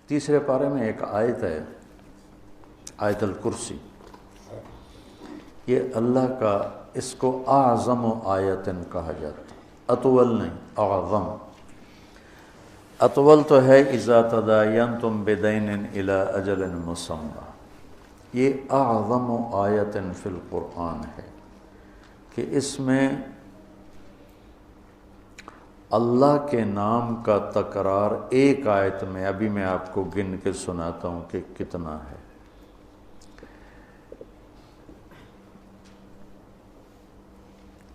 تیسرے پارے میں ایک آیت ہے، آیت الکرسی، یہ اللہ کا، اس کو اعظم آیتن کہا جاتا ہے، اطول نہیں، اعظم۔ اطول تو ہے اذا تداینتم بدین الی اجل مسمی، یہ اعظم آیتن فی القرآن ہے کہ اس میں اللہ کے نام کا تکرار ایک آیت میں، ابھی میں آپ کو گن کے سناتا ہوں کہ کتنا ہے۔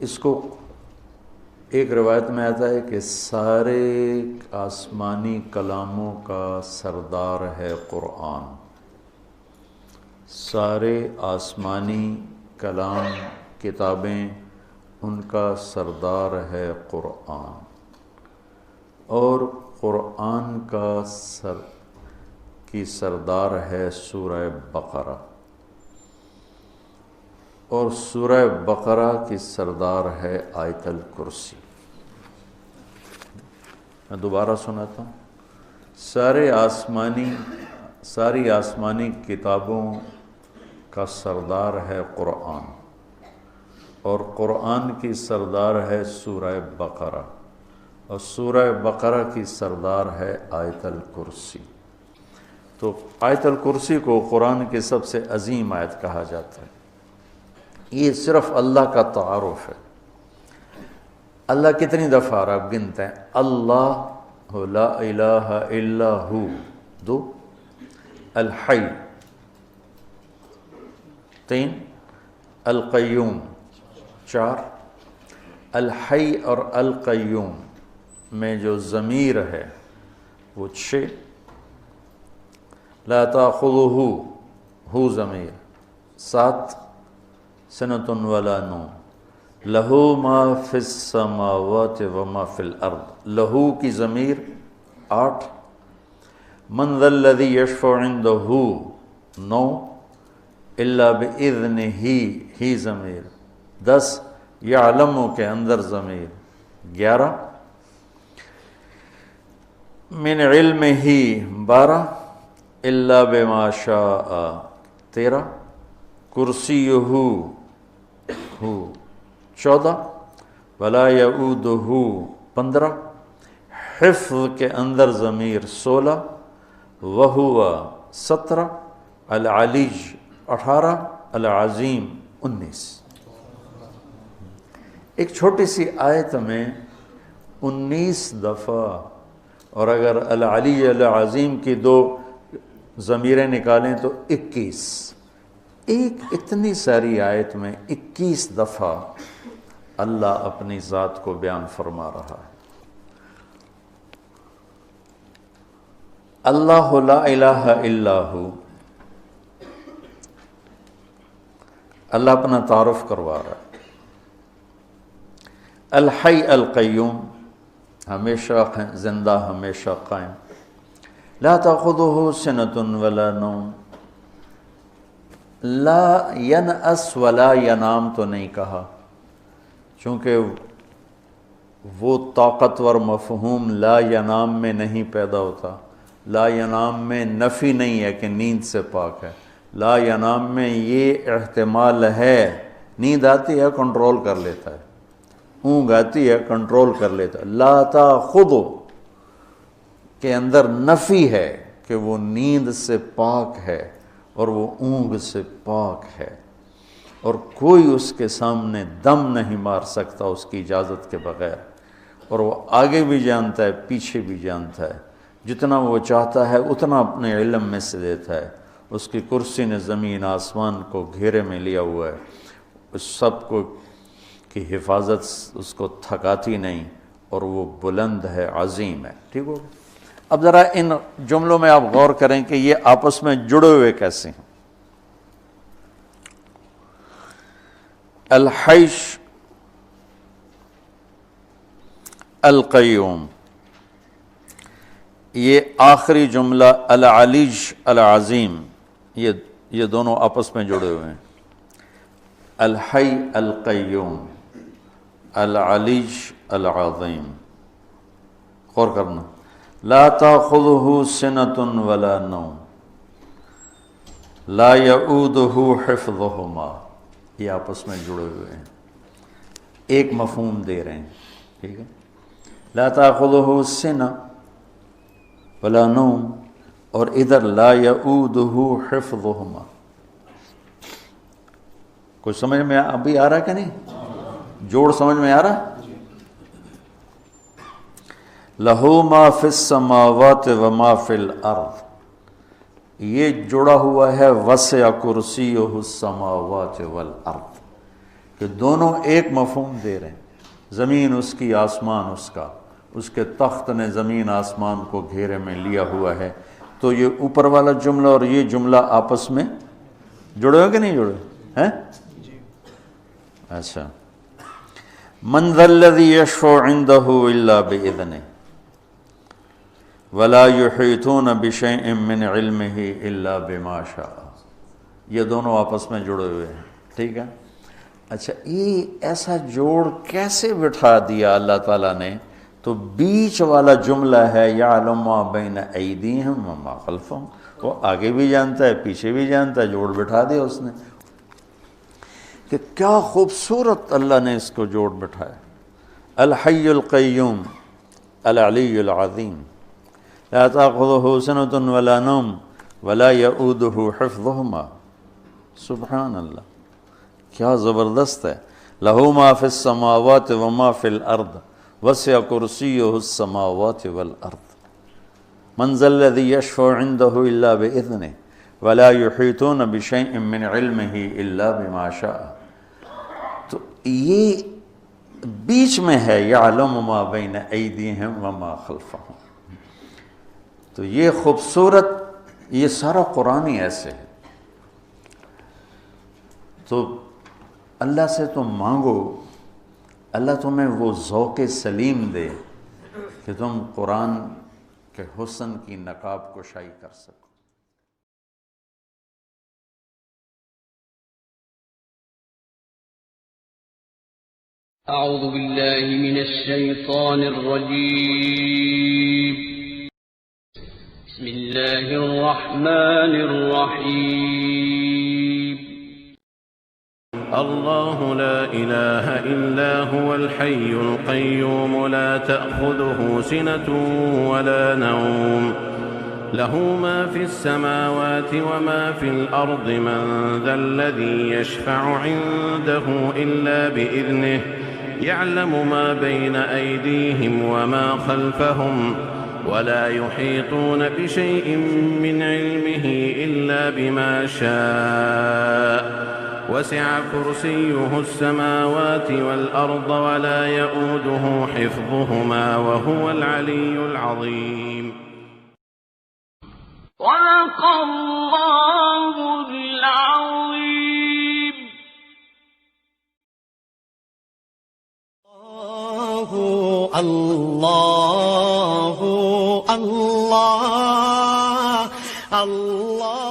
اس کو ایک روایت میں آتا ہے کہ سارے آسمانی کلاموں کا سردار ہے قرآن، سارے آسمانی کلام کتابیں ان کا سردار ہے قرآن، اور قرآن کی سردار ہے سورہ بقرہ، اور سورہ بقرہ کی سردار ہے آیت الکرسی۔ میں دوبارہ سناتا ہوں، ساری آسمانی کتابوں کا سردار ہے قرآن، اور قرآن کی سردار ہے سورہ بقرہ، اور سورہ بقرہ کی سردار ہے آیت الکرسی۔ تو آیت الکرسی کو قرآن کی سب سے عظیم آیت کہا جاتا ہے۔ یہ صرف اللہ کا تعارف ہے۔ اللہ کتنی دفعہ آپ گنتے ہیں؟ اللہ لا الہ الا ہو، 2، الحی 3، القیوم 4۔ الحی اور القیوم میں جو ضمیر ہے وہ 6، لا تاخذہ ہو ضمیر 7، سنۃ ولا نوم، لہو ما فی السماوات وما فی الارض، لہو کی ضمیر 8، من ذا الذی یشفع عندہ 9، الا باذنہ ہی ضمیر 10، یعلم کے اندر ضمیر 11، من علمہ 12، الا بما شاء 13، کرسیہ 14، ولا یعودہ 15، حفظ کے اندر ضمیر 16، وہو 17، العلی 18، العظیم 19۔ ایک چھوٹی سی آیت میں 19 دفعہ، اور اگر العلی العظیم کی 2 ضمیریں نکالیں تو 21۔ ایک اتنی ساری آیت میں 21 دفعہ اللہ اپنی ذات کو بیان فرما رہا ہے۔ اللہ لا الہ الا ہو، اللہ اپنا تعارف کروا رہا ہے۔ الحی القیوم، ہمیشہ زندہ، ہمیشہ قائم۔ لا تاخذہ سنۃ ولا نوم، لا ینأس ولا ینام تو نہیں کہا، چونکہ وہ طاقتور مفہوم لا ینام میں نہیں پیدا ہوتا۔ لا ینام میں نفی نہیں ہے کہ نیند سے پاک ہے، لا ینام میں یہ احتمال ہے، نیند آتی ہے کنٹرول کر لیتا ہے، اونگ آتی ہے کنٹرول کر لیتا ہے۔ لا تاخذ کے اندر نفی ہے کہ وہ نیند سے پاک ہے اور وہ اونگ سے پاک ہے، اور کوئی اس کے سامنے دم نہیں مار سکتا اس کی اجازت کے بغیر، اور وہ آگے بھی جانتا ہے پیچھے بھی جانتا ہے، جتنا وہ چاہتا ہے اتنا اپنے علم میں سے دیتا ہے۔ اس کی کرسی نے زمین آسمان کو گھیرے میں لیا ہوا ہے، اس سب کو کی حفاظت اس کو تھکاتی نہیں، اور وہ بلند ہے، عظیم ہے۔ ٹھیک ہو؟ اب ذرا ان جملوں میں آپ غور کریں کہ یہ آپس میں جڑے ہوئے کیسے ہیں۔ الحیش القیوم، یہ آخری جملہ العلیج العظیم، یہ دونوں آپس میں جڑے ہوئے ہیں۔ الحی القیوم، العلیج العظیم، غور کرنا۔ لا تأخذہ سنۃ ولا نوم لا یعودہ حفظہما، یہ آپس میں جڑے ہوئے ہیں، ایک مفہوم دے رہے ہیں، ٹھیک ہے۔ لا تأخذہ سنہ ولا نوم، اور ادھر لا یعودہ حفظہما۔ کچھ سمجھ میں ابھی آ رہا کہ نہیں؟ جوڑ سمجھ میں آ رہا؟ لہو ما فی السماوات وما فی الارض، یہ جڑا ہوا ہے وسع کرسیہ السماوات والارض، کہ دونوں ایک مفہوم دے رہے ہیں، زمین اس کی، آسمان اس کا، اس کے تخت نے زمین آسمان کو گھیرے میں لیا ہوا ہے۔ تو یہ اوپر والا جملہ اور یہ جملہ آپس میں جڑے ہو کہ نہیں جڑے ہیں؟ اچھا، من ذا الذی یشفع عندہ الا بإذنہ ولا یحیطون بشیء من علمہ الا بما شاء، یہ دونوں آپس میں جڑے ہوئے ہیں، ٹھیک ہے۔ اچھا، یہ ایسا جوڑ کیسے بٹھا دیا اللہ تعالیٰ نے؟ تو بیچ والا جملہ ہے یعلم ما بین ایدیہم وما خلفہم، وہ آگے بھی جانتا ہے پیچھے بھی جانتا ہے، جوڑ بٹھا دیا اس نے۔ کہ کیا خوبصورت اللہ نے اس کو جوڑ بٹھایا۔ الحی القیوم العلی العظیم لا تأخذہ سنۃ ولا نوم ولا یعودہ حفظہما، سبحان اللہ، کیا زبردست ہے۔ لہ ما فی السماوات وما فی الارض وسع کرسیہ السماوات والارض من ذا الذی یشفع عندہ الا بإذنہ ولا یحیطون بشیء من علمہ الا بما شاء۔ تو یہ بیچ میں ہے یعلم ما بین ایدیہم وما خلفہم۔ تو یہ خوبصورت، یہ سارا قرآن ہی ایسے ہے۔ تو اللہ سے تم مانگو، اللہ تمہیں وہ ذوق سلیم دے کہ تم قرآن کے حسن کی نقاب کشائی کر سکو۔ أعوذ بالله من الشيطان الرجيم. بسم الله الرحمن الرحيم. الله لا إله إلا هو الحي القيوم لا تأخذه سنة ولا نوم له ما في السماوات وما في الأرض من ذا الذي يشفع عنده إلا بإذنه يعلم ما بين أيديهم وما خلفهم ولا يحيطون بشيء من علمه إلا بما شاء وسع كرسيه السماوات والأرض ولا يؤوده حفظهما وهو العلي العظيم. صدق الله العظيم. الله الله الله